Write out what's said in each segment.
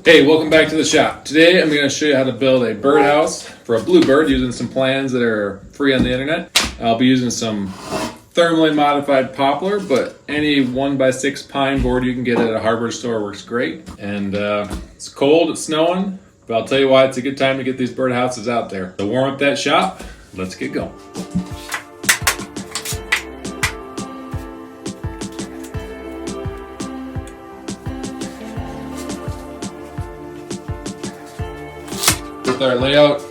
Hey, welcome back to the shop. Today I'm going to show you how to build a birdhouse for a bluebird using some plans that are free on the internet. I'll be using some thermally modified poplar, but any 1x6 pine board you can get at a hardware store works great. And it's cold, it's snowing, but I'll tell you why it's a good time to get these birdhouses out there. To warm up that shop, let's get going. With our layout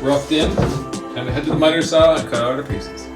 roughed in, kind of head to the miter saw and cut out our pieces.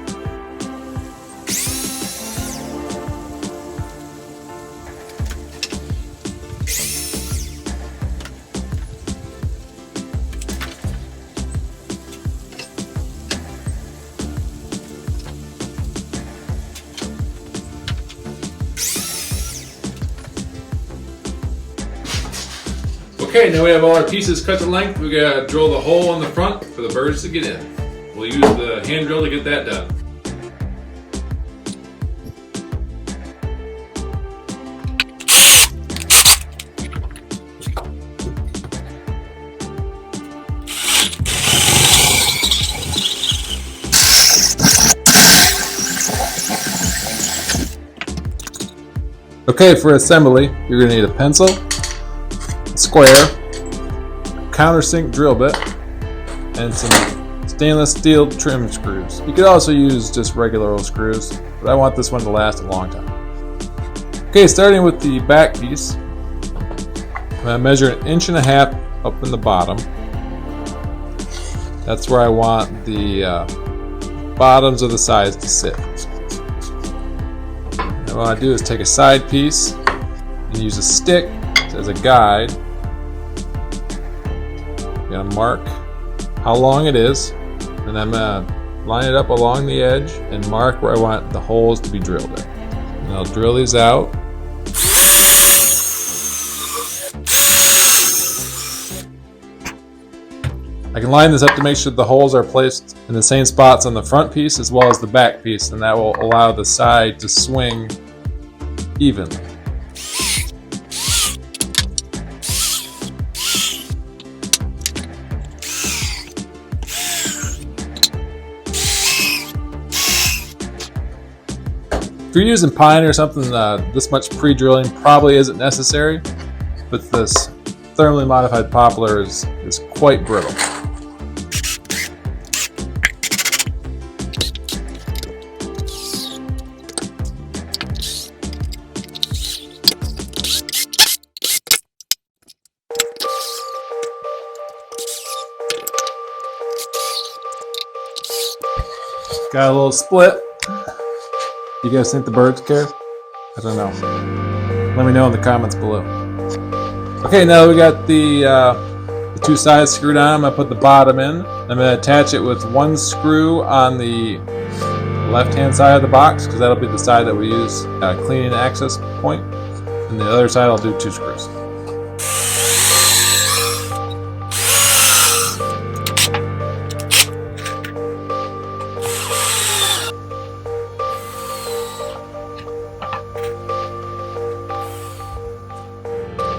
Okay, now we have all our pieces cut to length. We gotta drill the hole in the front for the birds to get in. We'll use the hand drill to get that done. Okay, for assembly, you're gonna need a pencil, square, countersink drill bit, and some stainless steel trim screws. You could also use just regular old screws, but I want this one to last a long time. Okay, starting with the back piece, I'm going to measure 1.5 inches up in the bottom. That's where I want the bottoms of the sides to sit. And what I do is take a side piece and use a stick as a guide. I'm going to mark how long it is, and I'm going to line it up along the edge and mark where I want the holes to be drilled in. And I'll drill these out. I can line this up to make sure the holes are placed in the same spots on the front piece as well as the back piece, and that will allow the side to swing evenly. If you're using pine or something, this much pre-drilling probably isn't necessary, but this thermally modified poplar is quite brittle. Got a little split. You guys think the birds care? I don't know. Let me know in the comments below. Okay, now we got the two sides screwed on. I'm going to put the bottom in. I'm going to attach it with one screw on the left-hand side of the box, because that'll be the side that we use cleaning access point. And the other side I'll do 2 screws.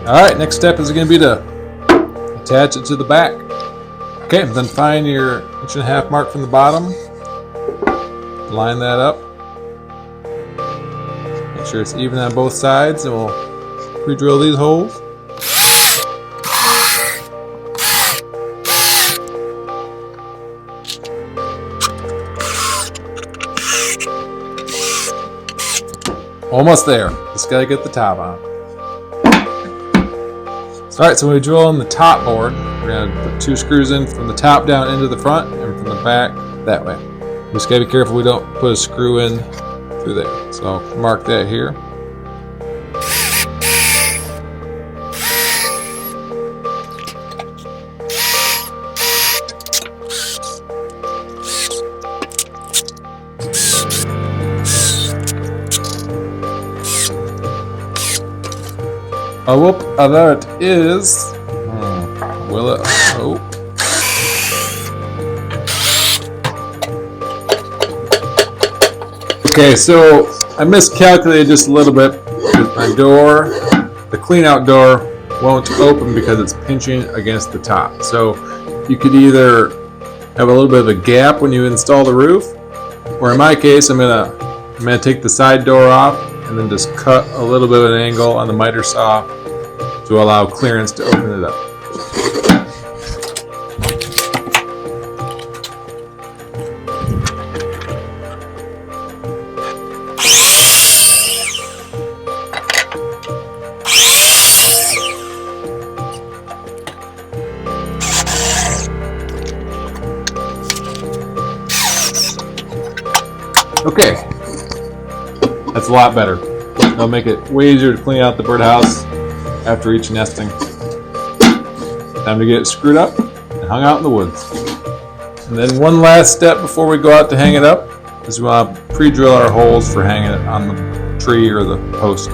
Alright, next step is going to be to attach it to the back. Okay, then find your 1.5 inch mark from the bottom. Line that up. Make sure it's even on both sides, and we'll pre-drill these holes. Almost there. Just got to get the top on. Alright, so when we drill in the top board, we're going to put 2 screws in from the top down into the front and from the back that way. Just got to be careful we don't put a screw in through there. So I'll mark that here. Oh, whoop, there it is. Will it? Oh. Okay, so I miscalculated just a little bit. My door, the clean out door, won't open because it's pinching against the top. So you could either have a little bit of a gap when you install the roof, or in my case, I'm gonna take the side door off and then just cut a little bit of an angle on the miter saw to allow clearance to open it up. Okay, that's a lot better. That'll make it way easier to clean out the birdhouse after each nesting. Time to get it screwed up and hung out in the woods. And then one last step before we go out to hang it up is we want to pre-drill our holes for hanging it on the tree or the post.